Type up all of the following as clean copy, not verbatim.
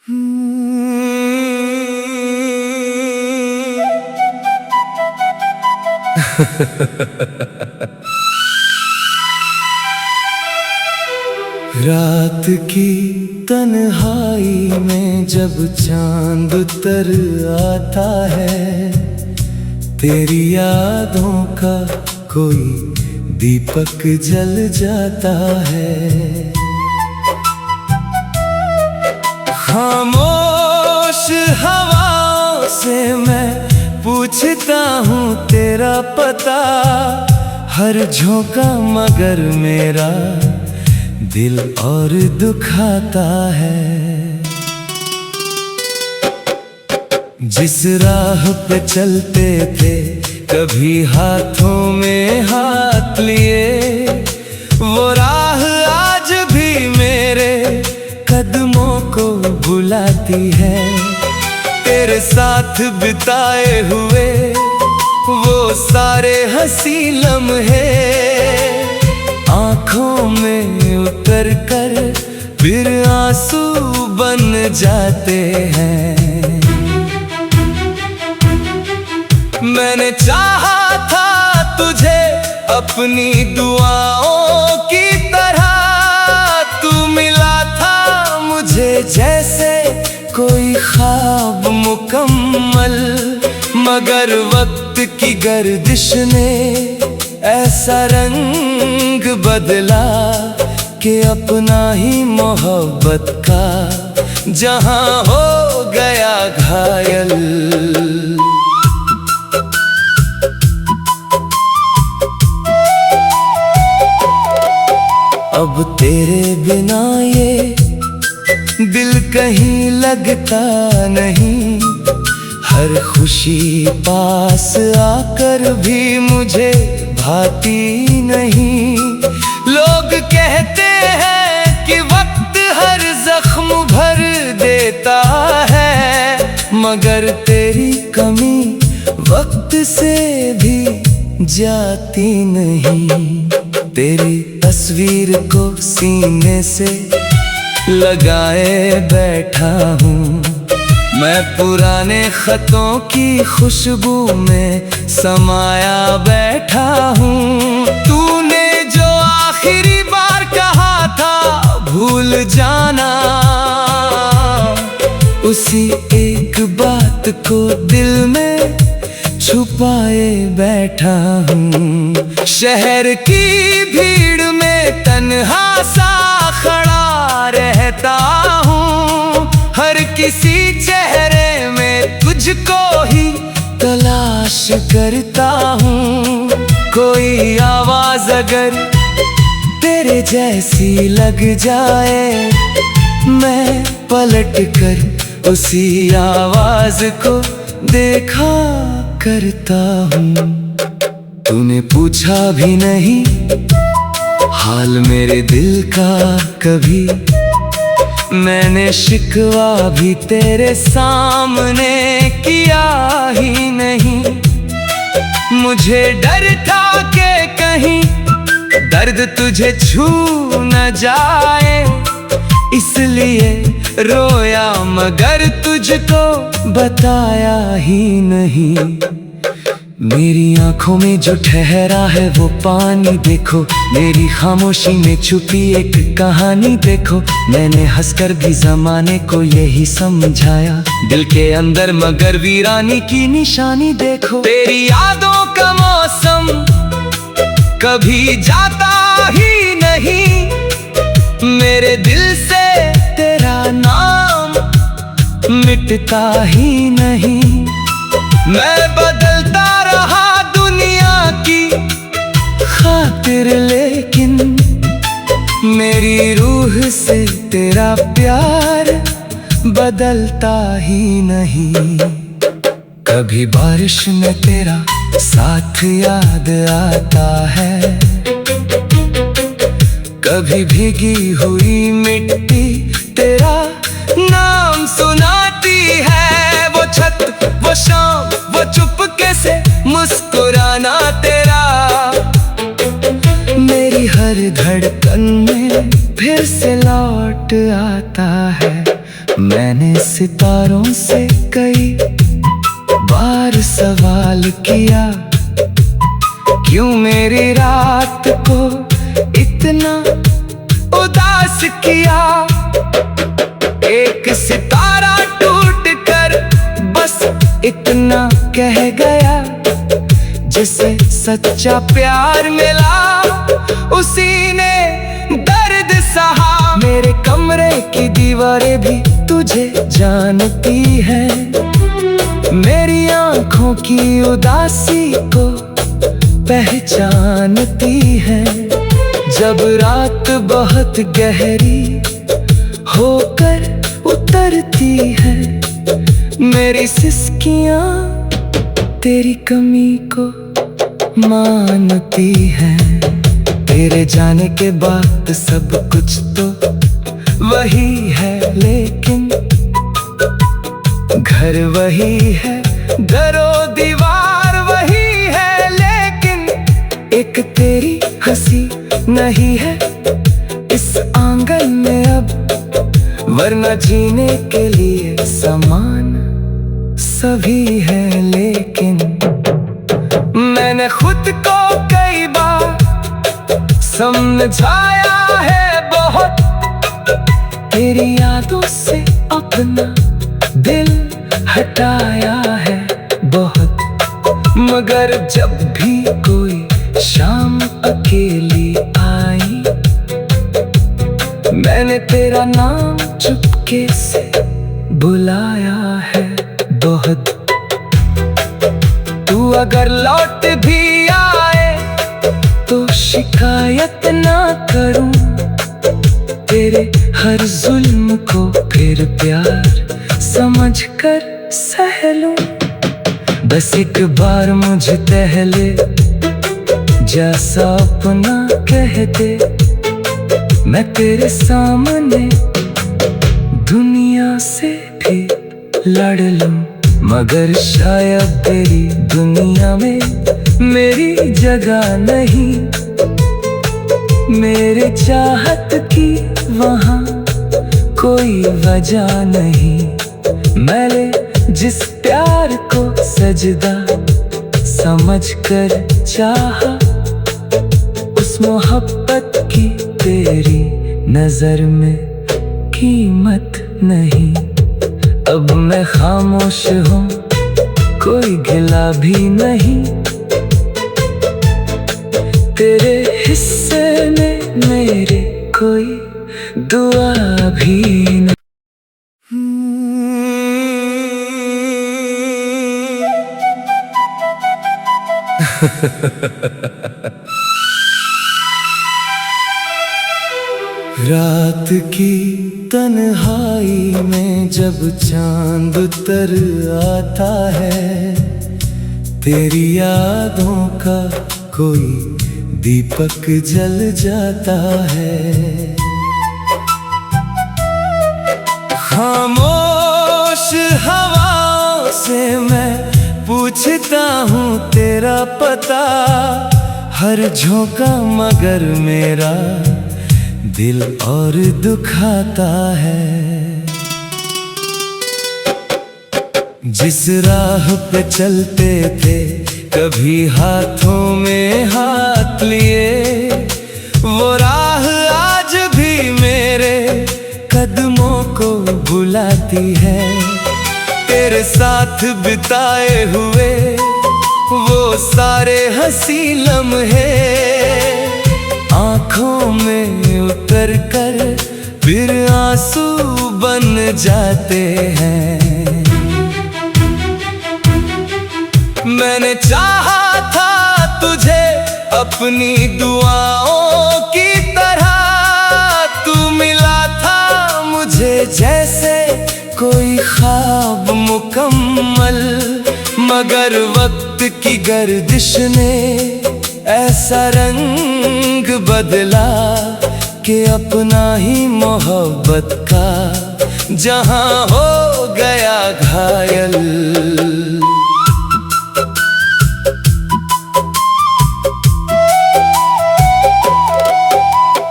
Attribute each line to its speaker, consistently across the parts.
Speaker 1: रात की तन्हाई में जब चांद उतर आता है, तेरी यादों का कोई दीपक जल जाता है। खामोश हवाओं से मैं पूछता हूँ तेरा पता, हर झोंका मगर मेरा दिल और दुखाता है। जिस राह पे चलते थे कभी हाथों में हाथ लिए, वो राह आज भी मेरे कदमों को बुलाती है। तेरे साथ बिताए हुए वो सारे हंसी लम्हे आँखों में उतर कर फिर आंसू बन जाते हैं। मैंने चाहा था तुझे अपनी दुआओं की तरह, तू मिला था मुझे जैसे कोई ख्वाब मुकम्मल, मगर वक्त की गर्दिश ने ऐसा रंग बदला कि अपना ही मोहब्बत का जहां हो गया घायल। अब तेरे बिना ये दिल कहीं लगता नहीं, हर खुशी पास आकर भी मुझे भाती नहीं। लोग कहते हैं कि वक्त हर जख्म भर देता है, मगर तेरी कमी वक्त से भी जाती नहीं। तेरी तस्वीर को सीने से लगाए बैठा हूँ मैं, पुराने खतों की खुशबू में समाया बैठा हूँ। तूने जो आखिरी बार कहा था भूल जाना, उसी एक बात को दिल में छुपाए बैठा हूँ। शहर की भीड़ में तन्हा सा खड़ा रहता हूँ, हर किसी चेहरे में तुझको ही तलाश करता हूँ। कोई आवाज अगर तेरे जैसी लग जाए, मैं पलट कर उसी आवाज को देखा करता हूँ। तूने पूछा भी नहीं हाल मेरे दिल का कभी, मैंने शिकवा भी तेरे सामने किया ही नहीं। मुझे डर था कि कहीं दर्द तुझे छू न जाए, इसलिए रोया मगर तुझको बताया ही नहीं। मेरी आंखों में जो ठहरा है वो पानी देखो, मेरी खामोशी में छुपी एक कहानी देखो। मैंने हंसकर भी जमाने को यही समझाया, दिल के अंदर मगर वीरानी की निशानी देखो। तेरी यादों का मौसम कभी जाता ही नहीं, मेरे दिल से तेरा नाम मिटता ही नहीं। मैं बदलता रहा दुनिया की खातिर, लेकिन मेरी रूह से तेरा प्यार बदलता ही नहीं। कभी बारिश में तेरा साथ याद आता है, कभी भीगी हुई मिट्टी तेरा नाम सुनाती है। वो छत, वो शाम, वो चुपके से मुस्कुराना तेरा मेरी हर धड़कन में फिर से लौट आता है। मैंने सितारों से कई बार सवाल किया, क्यों मेरी रात को इतना उदास किया। एक सितारा टूट कर बस इतना कह गया, जिसे सच्चा प्यार मिला उसी ने दर्द सहा। मेरे कमरे की दीवारें भी तुझे जानती हैं, मेरी आंखों की उदासी को पहचानती है। जब रात बहुत गहरी होकर उतरती है, मेरी सिसकियां तेरी कमी को मानती है। तेरे जाने के बाद सब कुछ तो वही है, लेकिन घर वही है, दरो दीवार वही है, लेकिन एक तेरी हंसी नहीं है इस आंगन में अब। वरना जीने के लिए समान सभी है, लेकिन मैंने खुद को कई बार समझाया है बहुत, तेरी यादों से अपना दिल हटाया है बहुत। मगर जब भी कोई शाम अकेली आई, मैंने तेरा नाम चुपके से बुलाया है बहुत। तू अगर लौट भी आए तो शिकायत ना करूं, तेरे हर जुल्म को फिर प्यार समझकर सह लूं। बस एक बार मुझे टहले जैसा अपना कह दे, मैं तेरे सामने दुनिया से भी लड़ लूं। मगर शायद तेरी दुनिया में मेरी जगह नहीं, मेरे चाहत की वहाँ कोई वजह नहीं। मैंने जिस प्यार को सजदा समझकर चाहा, उस मोहब्बत की तेरी नजर में कीमत नहीं। अब मैं खामोश हूँ, कोई गिला भी नहीं, तेरे हिस्से में मेरे कोई दुआ भी नहीं। रात की तन्हाई में जब चांद उतर आता है, तेरी यादों का कोई दीपक जल जाता है। खामोश हवाओं से मैं पूछता हूँ तेरा पता, हर झोंका मगर मेरा दिल और दुखाता है। जिस राह पे चलते थे कभी हाथों में हाथ लिए, वो राह आज भी मेरे कदमों को बुलाती है। तेरे साथ बिताए हुए वो सारे हंसी लम्हे आँखों में उतर कर फिर आंसू बन जाते हैं। मैंने चाहा था तुझे अपनी दुआओं की तरह, तू मिला था मुझे जैसे कोई ख्वाब मुकम्मल। मगर वक्त की गर्दिश ने ऐसा रंग बदला कि अपना ही मोहब्बत का जहां हो गया घायल।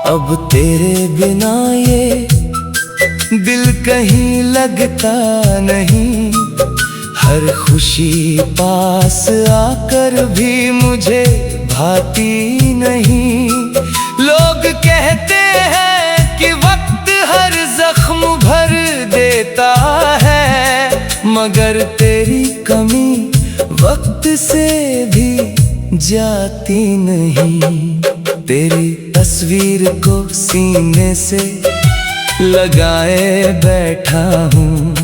Speaker 1: अब तेरे बिना ये दिल कहीं लगता नहीं, हर खुशी पास आकर भी मुझे भाती नहीं। लोग कहते हैं कि वक्त हर जख्म भर देता है, मगर तेरी कमी वक्त से भी जाती नहीं। तेरी तस्वीर को सीने से लगाए बैठा हूँ,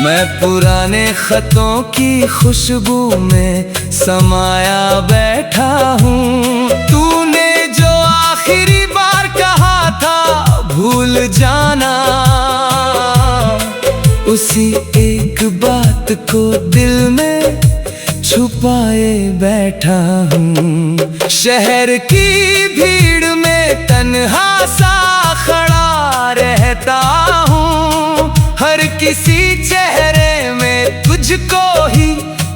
Speaker 1: मैं पुराने खतों की खुशबू में समाया बैठा हूँ। तूने जो आखिरी बार कहा था भूल जाना, उसी एक बात को दिल में छुपाए बैठा हूँ। शहर की भीड़ में तन्हा सा खड़ा रहता हूँ, हर किसी चेहरे में तुझको ही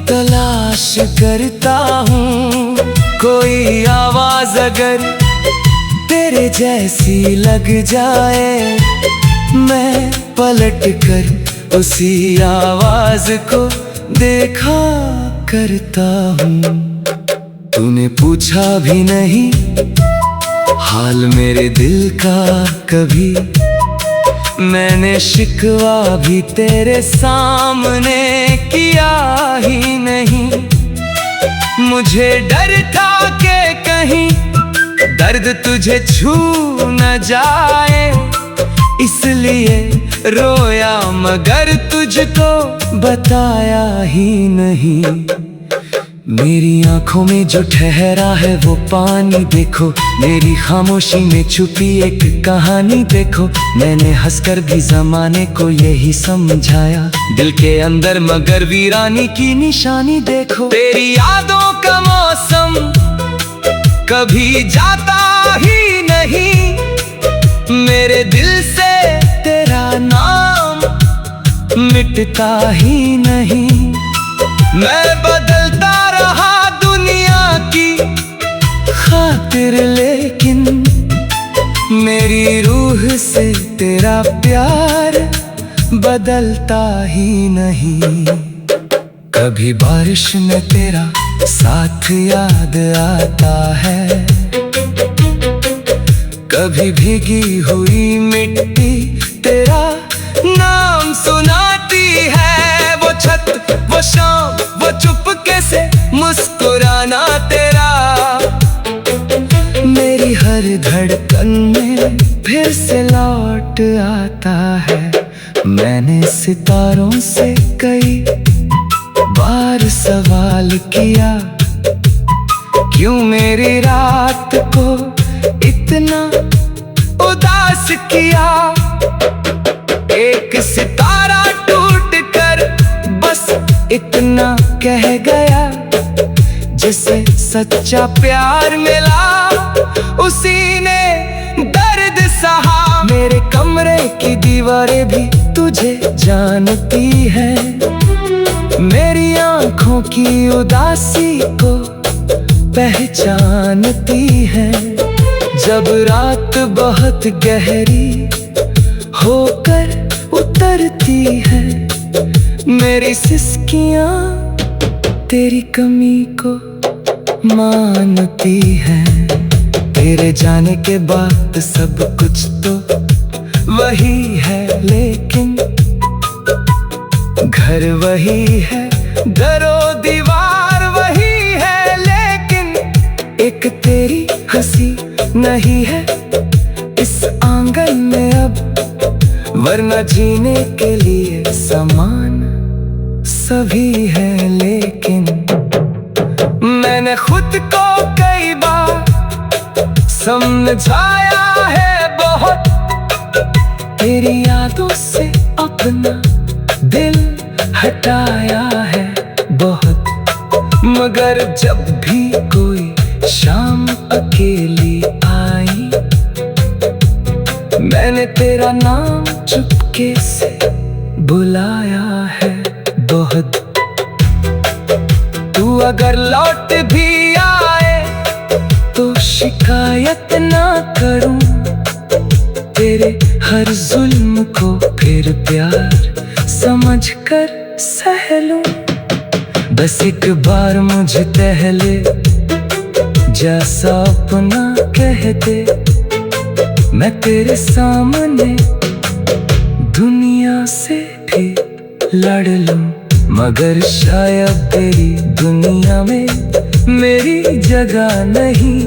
Speaker 1: तलाश करता हूँ। कोई आवाज अगर तेरे जैसी लग जाए, मैं पलट कर उसी आवाज को देखा करता हूँ। तूने पूछा भी नहीं हाल मेरे दिल का कभी, मैंने शिकवा भी तेरे सामने किया ही नहीं। मुझे डर था कि कहीं दर्द तुझे छू न जाए, इसलिए रोया मगर तुझको बताया ही नहीं। मेरी आंखों में जो ठहरा है वो पानी देखो, मेरी खामोशी में छुपी एक कहानी देखो। मैंने हंसकर भी जमाने को यही समझाया, दिल के अंदर मगर वीरानी की निशानी देखो। तेरी यादों का मौसम कभी जाता ही नहीं, मेरे दिल से तेरा नाम मिटता ही नहीं। मैं बदलता रहा दुनिया की खातिर, लेकिन मेरी रूह से तेरा प्यार बदलता ही नहीं। कभी बारिश में तेरा साथ याद आता है, कभी भीगी हुई मिट्टी तेरा नाम सुनाती है। वो छत, वो शाम, वो चुपके से मुस्कुराना तेरा मेरी हर धड़कन में फिर से लौट आता है। मैंने सितारों से कई बार सवाल किया, क्यों मेरी रात को इतना उदास किया। एक सितारा टूट कर बस इतना कह गया, जिसे सच्चा प्यार मिला उसी ने दर्द सहा। मेरे कमरे की दीवारें भी तुझे जानती है, मेरी आंखों की उदासी को पहचानती है। जब रात बहुत गहरी होकर उतरती है, मेरी सिसकियां तेरी कमी को मानती है। तेरे जाने के बाद सब कुछ तो वही है, लेकिन घर वही है, दरो दीवार वही है, लेकिन एक तेरी हंसी नहीं है इस आंगन में अब। वरना जीने के लिए समान सभी है, लेकिन मैंने खुद को कई बार समझाया है बहुत, तेरी यादों से अपना दिल हटाया है बहुत। मगर जब भी कोई शाम अकेली आई, मैंने तेरा नाम चुपके से बुलाया है बहुत। तू अगर लौट भी आए तो शिकायत ना करूं, तेरे हर जुल्म को फिर प्यार समझ कर सह लूं। बस एक बार मुझे पहले जैसा अपना कह दे, मैं तेरे सामने दुनिया से भी लड़ लूं। मगर शायद तेरी दुनिया में मेरी जगह नहीं,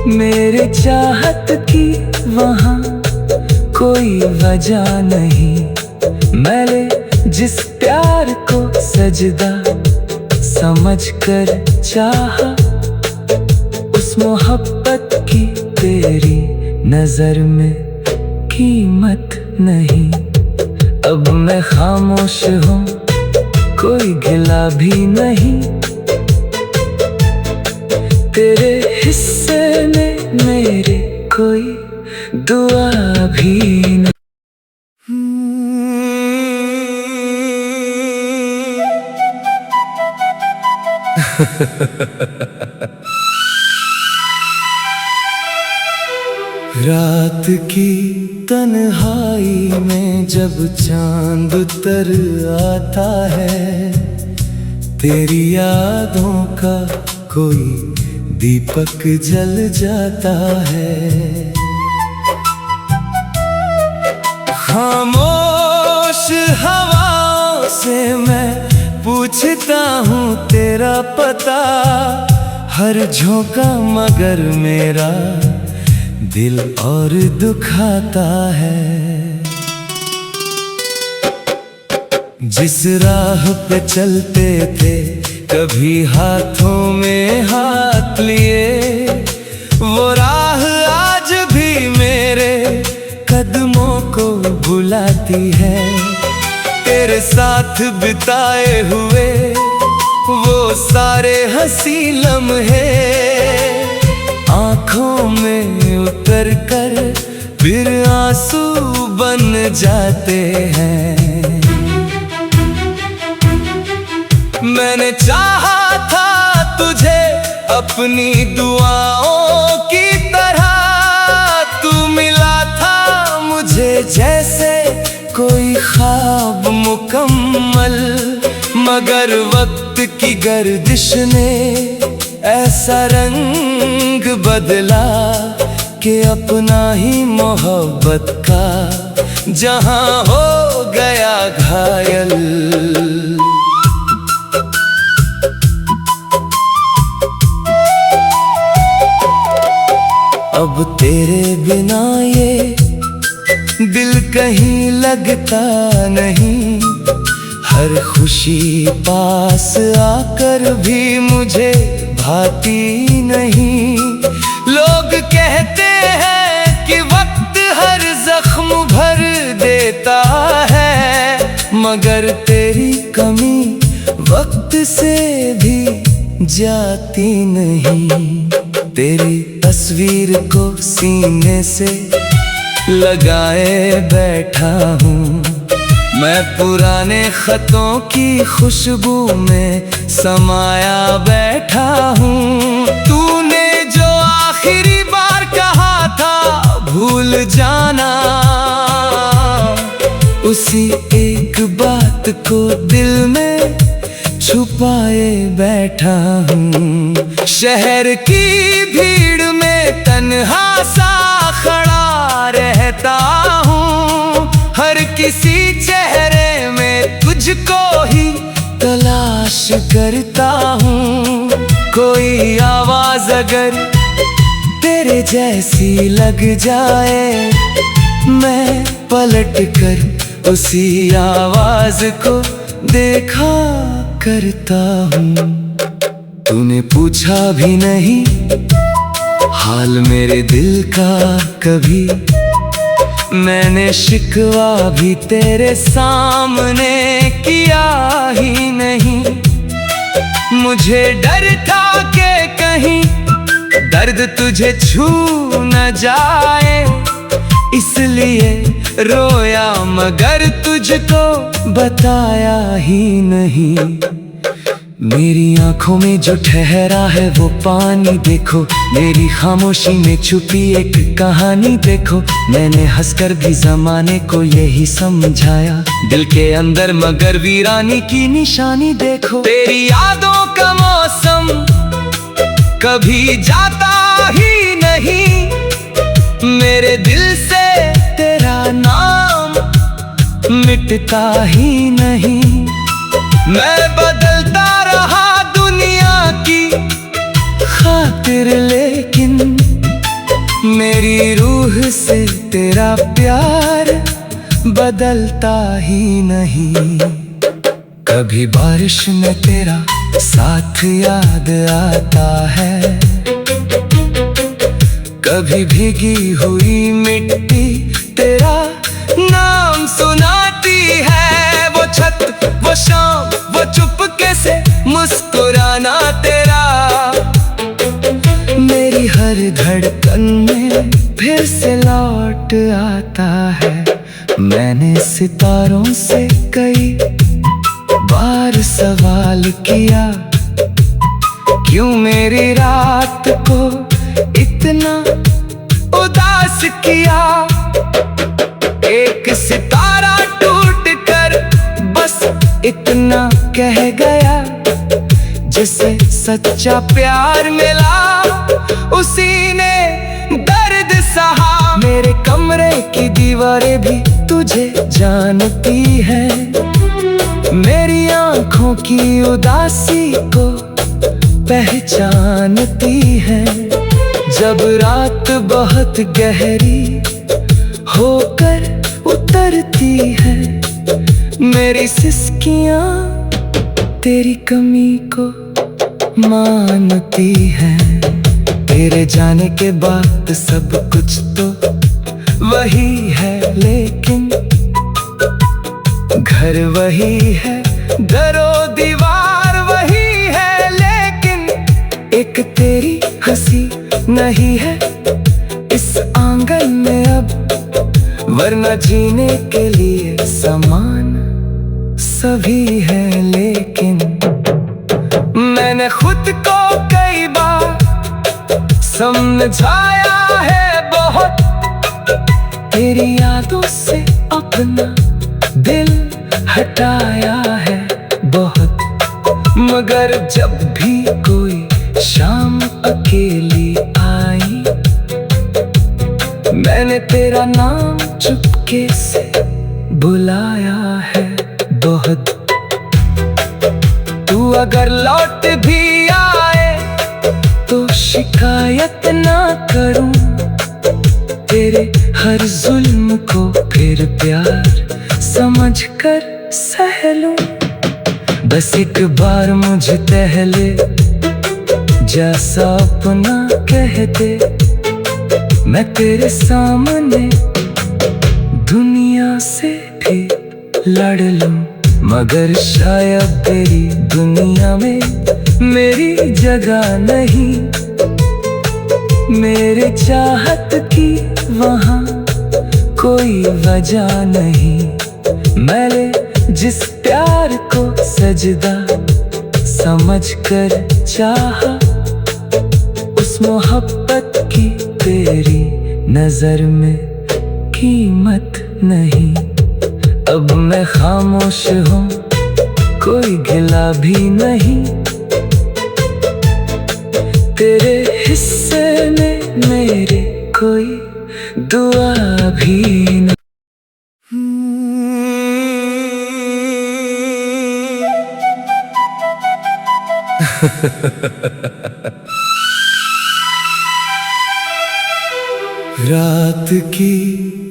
Speaker 1: मेरे चाहत की वहाँ कोई वजह नहीं। मैंने जिस प्यार को सजदा समझ कर चाहा, उस मोहब्बत की तेरी नजर में कीमत नहीं। अब मैं खामोश हूँ, कोई गिला भी नहीं, तेरे हिस्से में मेरे कोई दुआ भी नहीं। रात की तन्हाई में जब चांद उतर आता है, तेरी यादों का कोई दीपक जल जाता है। खामोश हवाओं से मैं पूछता हूँ तेरा पता, हर झोंका मगर मेरा दिल और दुखाता है। जिस राह पे चलते थे कभी हाथों में हाथ लिए, वो राह आज भी मेरे कदमों को बुलाती है। तेरे साथ बिताए हुए वो सारे हंसी लम्हे आँखों में उतर कर फिर आंसू बन जाते हैं। मैंने चाहा था तुझे अपनी दुआओं की तरह, तू मिला था मुझे जैसे कोई ख्वाब मुकम्मल। मगर वक्त की गर्दिश ने ऐसा रंग बदला कि अपना ही मोहब्बत का जहां हो गया घायल। अब तेरे बिना ये दिल कहीं लगता नहीं, हर खुशी पास आकर भी मुझे भाती नहीं। लोग कहते हैं कि वक्त हर जख्म भर देता है, मगर तेरी कमी वक्त से भी जाती नहीं। तेरी तस्वीर को सीने से लगाए बैठा हूँ, मैं पुराने खतों की खुशबू में समाया बैठा हूँ। तूने जो आखिरी बार कहा था भूल जाना, उसी एक बात को दिल में छुपाए बैठा हूँ। शहर की भीड़ में तन्हा सा खड़ा रहता हूँ, हर किसी चेहरे में तुझको ही तलाश करता हूँ। कोई आवाज अगर तेरे जैसी लग जाए, मैं पलट कर उसी आवाज को देखा करता हूँ। तूने पूछा भी नहीं हाल मेरे दिल का कभी, मैंने शिकवा भी तेरे सामने किया ही नहीं। मुझे डर था कि कहीं दर्द तुझे छू न जाए, इसलिए रोया मगर तुझको बताया ही नहीं। मेरी आंखों में जो ठहरा है वो पानी देखो, मेरी खामोशी में छुपी एक कहानी देखो। मैंने हंसकर भी जमाने को यही समझाया, दिल के अंदर मगर वीरानी की निशानी देखो। तेरी यादों का मौसम कभी जाता ही नहीं, मेरे दिल से तेरा नाम मिटता ही नहीं। मैं बदलता रहा दुनिया की खातिर, लेकिन मेरी रूह से तेरा प्यार बदलता ही नहीं। कभी बारिश में तेरा साथ याद आता है, कभी भीगी हुई मिट्टी तेरा नाम सुनाती है। वो छत, वो शाम, वो चुपके से मुस्कुराना तेरा मेरी हर धड़कन में फिर से लौट आता है। मैंने सितारों से कई बार सवाल किया, क्यों मेरी रात को इतना उदास किया। एक सितारा टूट कर बस इतना कह गया, जिसे सच्चा प्यार मिला उसी ने दर्द सहा। मेरे कमरे की दीवारें भी तुझे जानती है, मेरी आंखों की उदासी को पहचानती है। जब रात बहुत गहरी होकर उतरती है, मेरी सिसकियां तेरी कमी को मानती है। तेरे जाने के बाद सब कुछ तो वही है, लेकिन घर वही है, दरो दीवार वही है, लेकिन एक तेरी हंसी नहीं है इस आंगन में अब। वरना जीने के लिए समान सभी है, लेकिन मैंने खुद को कई बार समझाया है बहुत, तेरी यादों से अपना दिल हटाया है बहुत। मगर जब भी कोई शाम अकेली आई, मैंने तेरा नाम चुपके से बुलाया है बहुत। तू अगर लौट भी आए तो शिकायत ना करूं, तेरे हर जुल्म को फिर प्यार समझकर सह लूं। बस एक बार मुझे टहले जैसा अपना कह दे, मैं तेरे सामने दुनिया से भी लड़ लूं। मगर शायद तेरी दुनिया में मेरी जगह नहीं, मेरे चाहत की वहाँ कोई वजह नहीं। मैंने जिस प्यार को सजदा समझकर चाहा, उस मोहब्बत की तेरी नजर में कीमत नहीं। अब मैं खामोश हूँ, कोई गिला भी नहीं, तेरे हिस्से में मेरे कोई दुआ भी नहीं। रात की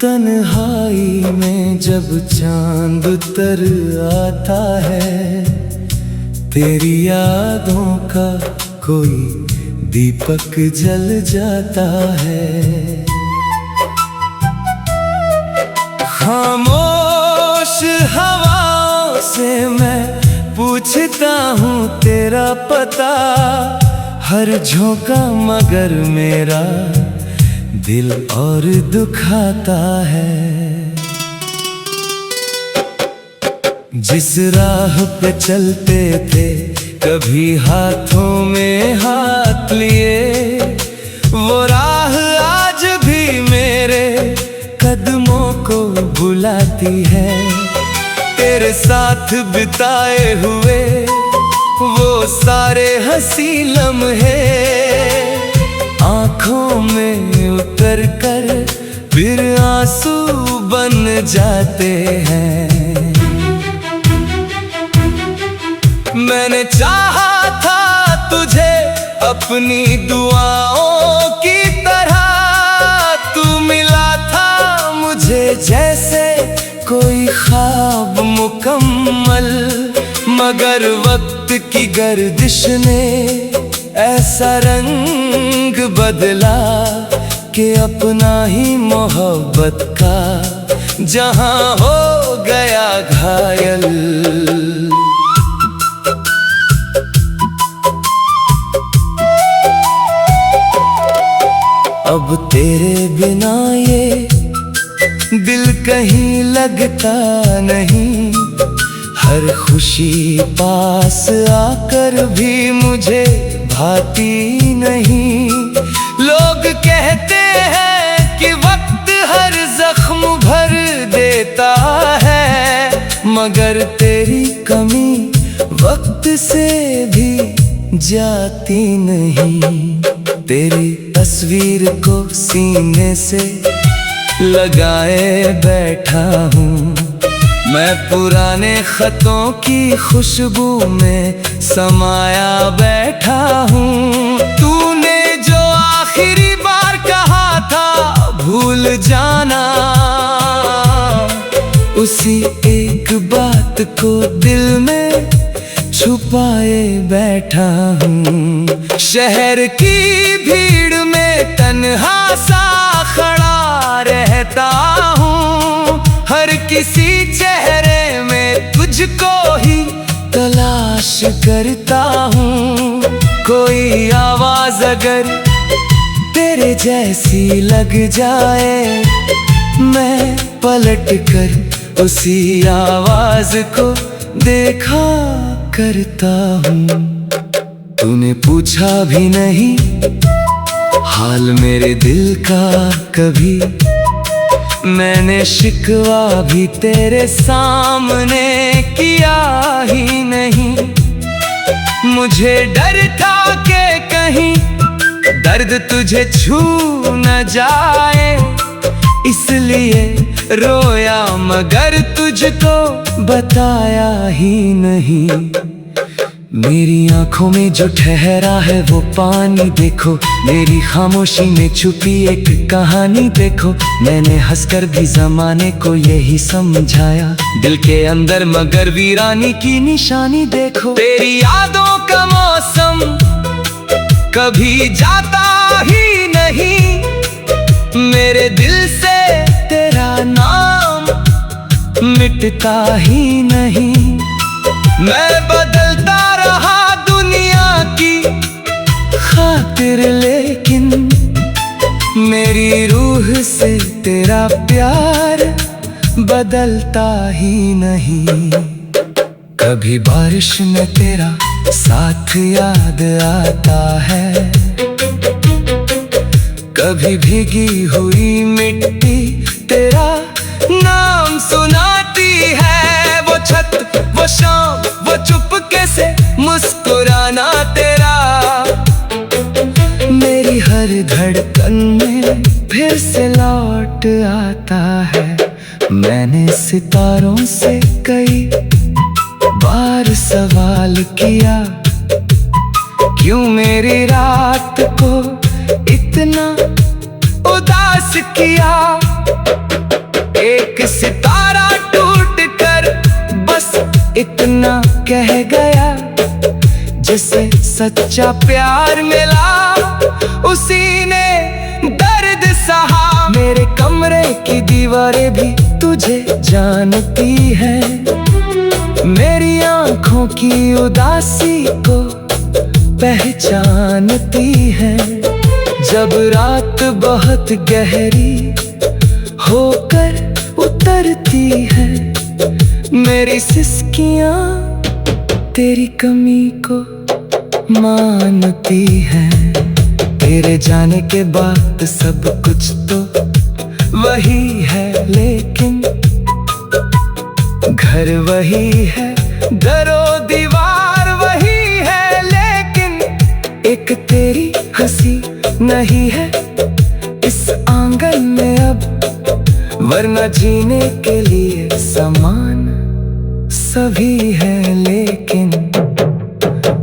Speaker 1: तन्हाई में जब चांद उतर आता है, तेरी यादों का कोई दीपक जल जाता है। खामोश हवाओं से मैं पूछता हूँ तेरा पता, हर झोंका मगर मेरा दिल और दुखाता है। जिस राह पे चलते थे कभी हाथों में हाथ लिए वो राह आज भी मेरे कदमों को बुलाती है। तेरे साथ बिताए हुए वो सारे हंसी लम्हे आँखों में उतर कर फिर आंसू बन जाते हैं। मैंने चाहा था तुझे अपनी दुआओं की तरह, तू मिला था मुझे जैसे कोई ख्वाब मुकम्मल। मगर वक्त की गर्दिश ने ऐसा रंग बदला कि अपना ही मोहब्बत का जहां हो गया घायल। अब तेरे बिना ये दिल कहीं लगता नहीं, हर खुशी पास आकर भी मुझे भाती नहीं। लोग कहते हैं कि वक्त हर जख्म भर देता है, मगर तेरी कमी वक्त से भी जाती नहीं। तेरी तस्वीर को सीने से लगाए बैठा हूँ मैं, पुराने खतों की खुशबू में समाया बैठा हूँ। तूने जो आखिरी बार कहा था भूल जाना, उसी एक बात को दिल में छुपाए बैठा हूँ। शहर की भीड़ में तन्हा सा खड़ा रहता हूँ, हर किसी चेहरे में तुझको ही तलाश करता हूँ। कोई आवाज अगर तेरे जैसी लग जाए, मैं पलट कर उसी आवाज को देखा करता हूँ। तूने पूछा भी नहीं हाल मेरे दिल का कभी, मैंने शिकवा भी तेरे सामने किया ही नहीं। मुझे डर था कि कहीं दर्द तुझे छू न जाए, इसलिए रोया मगर तुझको बताया ही नहीं। मेरी आंखों में जो ठहरा है वो पानी देखो, मेरी खामोशी में छुपी एक कहानी देखो। मैंने हंसकर भी जमाने को यही समझाया, दिल के अंदर मगर वीरानी की निशानी देखो। तेरी यादों का मौसम कभी जाता ही नहीं, मेरे दिल से तेरा नाम मिटता ही नहीं। मैं बदलता रहा दुनिया की खातिर, लेकिन मेरी रूह से तेरा प्यार बदलता ही नहीं। कभी बारिश में तेरा साथ याद आता है, कभी भीगी हुई मिट्टी तेरा नाम सुनाती है। वो छत, वो शाम, वो चुपके से मुस्कुराना तेरा मेरी हर धड़कन में फिर से लौट आता है। मैंने सितारों से कई बार सवाल किया, क्यों मेरी रात को इतना उदास किया। एक सितारा टूट कर बस इतना कह गया, जिसे सच्चा प्यार मिला उसी ने दर्द सहा। मेरे कमरे की दीवारें भी तुझे जानती हैं, मेरी आंखों की उदासी को पहचानती हैं। जब रात बहुत गहरी होकर उतरती है, मेरी सिसकियां तेरी कमी को मानती है। तेरे जाने के बाद सब कुछ तो वही है, लेकिन घर वही है, दरो दीवार वही है, लेकिन एक तेरी हंसी नहीं है इस आंगन में अब। वरना जीने के लिए समान सभी है, लेकिन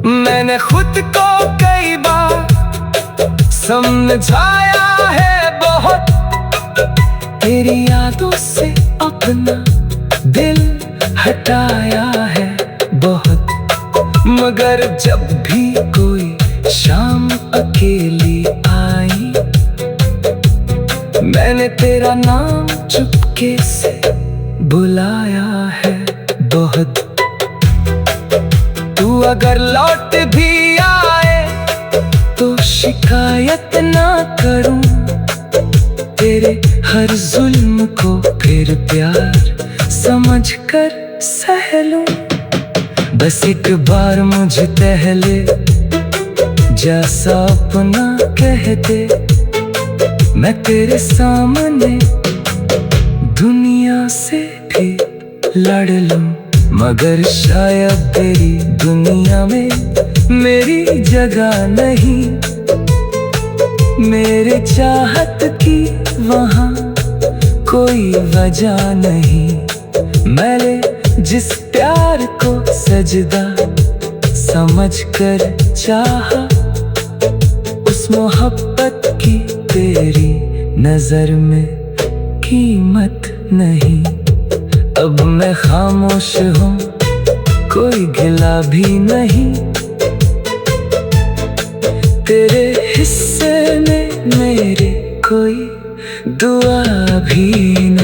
Speaker 1: मैंने खुद को कई बार समझाया है बहुत, तेरी यादों से अपना दिल हटाया है बहुत। मगर जब भी कोई शाम अकेली आई, मैंने तेरा नाम चुपके से बुलाया है बहुत। तू अगर लौट भी आए तो शिकायत ना करूं, तेरे हर जुल्म को फिर प्यार समझ कर सह लूं। बस एक बार मुझे टहले जैसा अपना कह दे, मैं तेरे सामने दुनिया से भी लड़ लूं। मगर शायद तेरी दुनिया में मेरी जगह नहीं, मेरे चाहत की वहाँ कोई वजह नहीं। मैंने जिस प्यार को सजदा समझ कर चाहा, उस मोहब्बत की तेरी नजर में कीमत नहीं। अब मैं खामोश हूँ, कोई गिला भी नहीं, तेरे हिस्से में मेरे कोई दुआ भी नहीं।